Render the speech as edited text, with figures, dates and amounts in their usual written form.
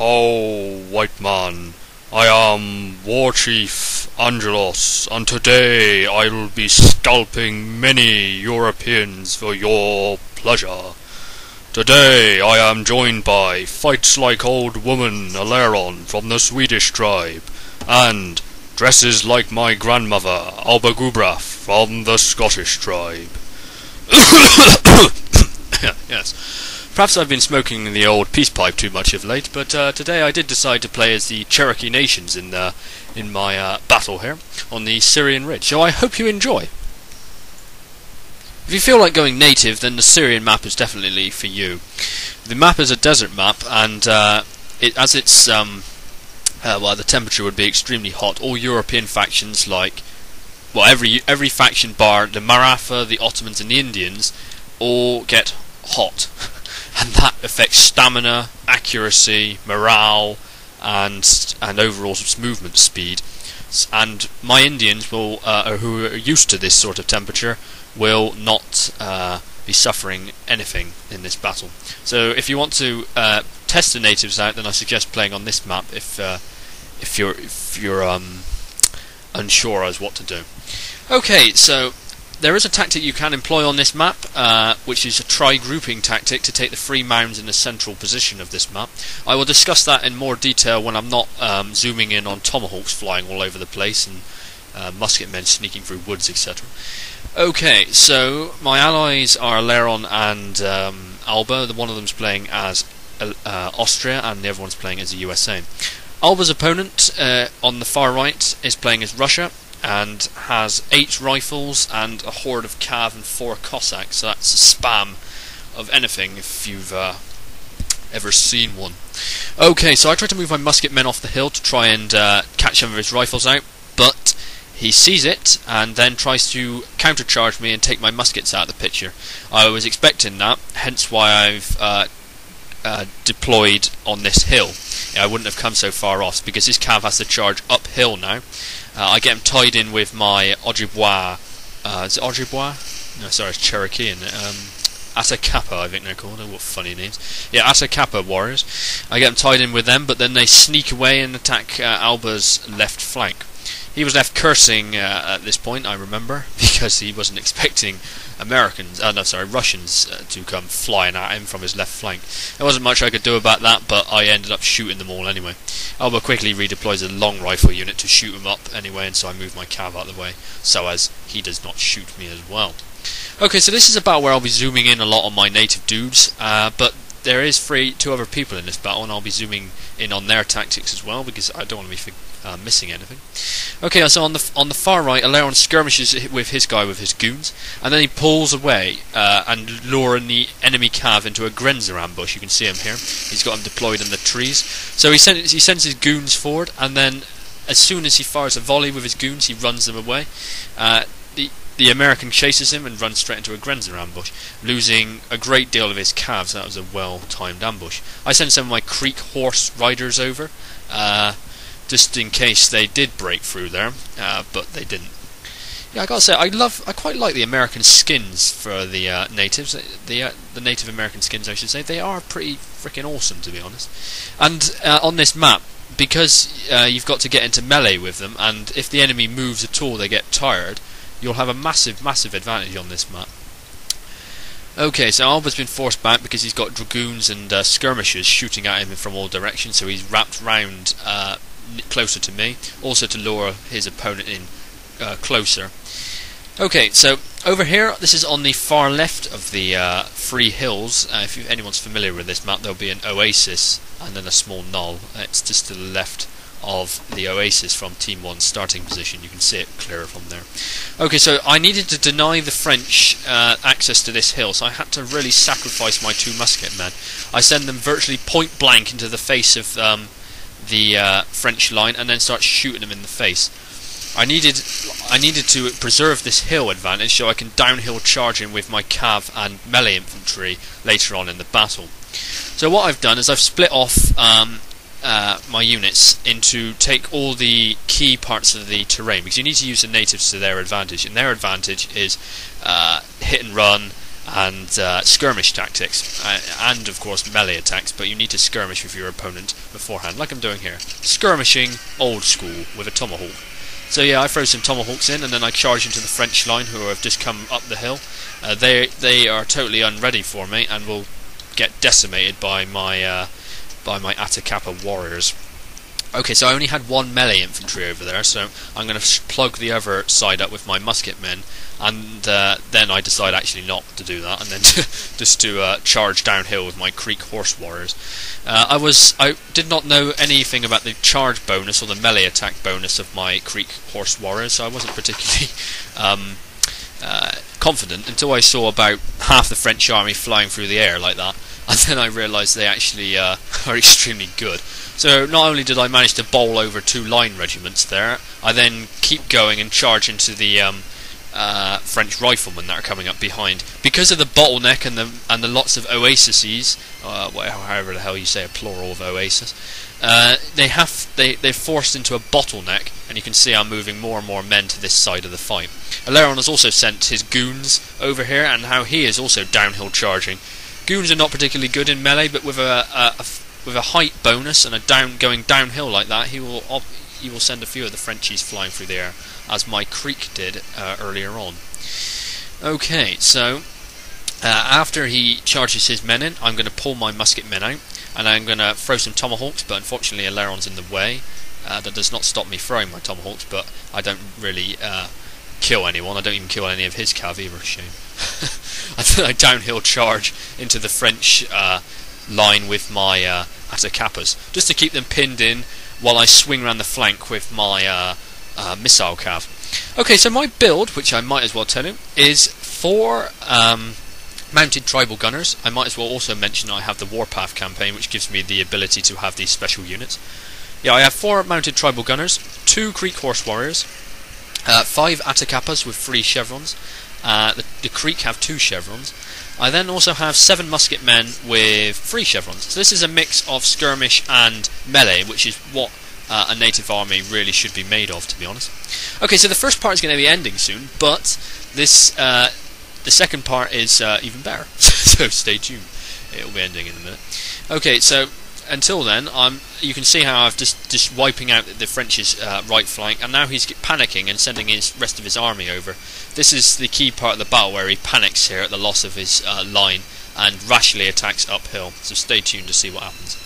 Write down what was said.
Ho, white man, I am War Chief Angelos, and today I will be scalping many Europeans for your pleasure. Today I am joined by Fights Like Old Woman Aleron from the Swedish tribe, and Dresses Like My Grandmother Albagubraf from the Scottish tribe. Yes. Perhaps I've been smoking the old peace pipe too much of late, but today I did decide to play as the Cherokee nations in my battle here on the Syrian Ridge, so I hope you enjoy. If you feel like going native, then the Syrian map is definitely for you. The map is a desert map, and the temperature would be extremely hot. All European factions, every faction bar the Maratha, the Ottomans, and the Indians, all get hot. And that affects stamina, accuracy, morale, and overall movement speed. And my Indians who are used to this sort of temperature will not be suffering anything in this battle. So if you want to test the natives out, then I suggest playing on this map if you're unsure as what to do. Okay, so there is a tactic you can employ on this map, which is a tri-grouping tactic to take the three mounds in the central position of this map. I will discuss that in more detail when I'm not zooming in on tomahawks flying all over the place and musket men sneaking through woods, etc. Okay, so my allies are Aleron and Alba. One of them's playing as Austria, and the other one's playing as the USA. Alba's opponent on the far right is playing as Russia, and has 8 rifles and a horde of cav and 4 Cossacks, so that's a spam of anything if you've ever seen one. Okay, so I tried to move my musket men off the hill to try and catch some of his rifles out, but he sees it and then tries to countercharge me and take my muskets out of the picture. I was expecting that, hence why I've deployed on this hill. I wouldn't have come so far off, because this cav has to charge uphill now. I get him tied in with my Ojibwa. Is it Ojibwa? No, sorry, it's Cherokee, isn't it? Atacapa, I think they're called. Oh, what funny names. Yeah, Atacapa warriors. I get them tied in with them, but then they sneak away and attack Alba's left flank. He was left cursing at this point, I remember, because he wasn't expecting Russians to come flying at him from his left flank. There wasn't much I could do about that, but I ended up shooting them all anyway. Alba quickly redeploys a long rifle unit to shoot him up anyway, and so I move my cav out of the way, so as he does not shoot me as well. Okay, so this is about where I'll be zooming in a lot on my native dudes, but there is 2 other people in this battle, and I'll be zooming in on their tactics as well, because I don't want to be missing anything. Okay, so on the far right, Aleron skirmishes with his goons, and then he pulls away and luring the enemy cav into a Grenzer ambush. You can see him here. He's got him deployed in the trees. So he sends his goons forward, and then as soon as he fires a volley with his goons, he runs them away. The American chases him and runs straight into a Grenzer ambush, losing a great deal of his calves. That was a well-timed ambush. I sent some of my Creek horse riders over, just in case they did break through there, but they didn't. Yeah, I gotta say, I quite like the American skins for the natives. The Native American skins, I should say. They are pretty freaking awesome, to be honest. And on this map, because you've got to get into melee with them, and if the enemy moves at all, they get tired. You'll have a massive advantage on this map. Okay, so Alba's been forced back because he's got dragoons and skirmishers shooting at him from all directions, so he's wrapped round closer to me, also to lure his opponent in closer. Okay, so over here, this is on the far left of the 3 hills. If anyone's familiar with this map, there'll be an oasis and then a small knoll. It's just to the left of the oasis from Team 1's starting position. You can see it clearer from there. Okay, so I needed to deny the French access to this hill, so I had to really sacrifice my 2 musket men. I send them virtually point blank into the face of the French line, and then start shooting them in the face. I needed to preserve this hill advantage so I can downhill charge in with my cav and melee infantry later on in the battle. So what I've done is I've split off my units into take all the key parts of the terrain, because you need to use the natives to their advantage, and their advantage is hit and run, and skirmish tactics, and of course melee attacks, but you need to skirmish with your opponent beforehand, like I'm doing here. Skirmishing old school with a tomahawk. So yeah, I throw some tomahawks in, and then I charge into the French line, who have just come up the hill. They are totally unready for me, and will get decimated by my Atacapa warriors. Okay, so I only had one melee infantry over there, so I'm going to plug the other side up with my musket men, and then I decide actually not to do that, and then just to charge downhill with my Creek horse warriors. I did not know anything about the charge bonus or the melee attack bonus of my Creek horse warriors, so I wasn't particularly confident until I saw about half the French army flying through the air like that, and then I realised they actually are extremely good. So not only did I manage to bowl over 2 line regiments there, I then keep going and charge into the French riflemen that are coming up behind. Because of the bottleneck and the lots of oases, however the hell you say a plural of oasis, they're forced into a bottleneck, and you can see I'm moving more and more men to this side of the fight. Aleron has also sent his goons over here, and how he is also downhill charging. Goons are not particularly good in melee, but with a height bonus and going downhill like that, he will send a few of the Frenchies flying through the air, as my Creek did earlier on. Okay, so after he charges his men in, I'm going to pull my musket men out, and I'm going to throw some tomahawks, but unfortunately Aleron's in the way. That does not stop me throwing my tomahawks, but I don't really kill anyone. I don't even kill any of his cav either, shame. I downhill charge into the French line with my Atacapas, just to keep them pinned in while I swing around the flank with my missile cav. Okay, so my build, which I might as well tell you, is 4 mounted tribal gunners. I might as well also mention I have the Warpath campaign, which gives me the ability to have these special units. Yeah, I have 4 mounted tribal gunners, 2 Creek horse warriors, 5 Atacapas with 3 chevrons. The Creek have 2 chevrons. I then also have 7 musket men with 3 chevrons. So this is a mix of skirmish and melee, which is what a native army really should be made of, to be honest. Okay, so the first part is going to be ending soon, but this the second part is even better. So stay tuned. It'll be ending in a minute. Okay, so until then, you can see how I've just wiping out the French's right flank, and now he's panicking and sending his rest of his army over. This is the key part of the battle where he panics here at the loss of his line and rashly attacks uphill. So stay tuned to see what happens.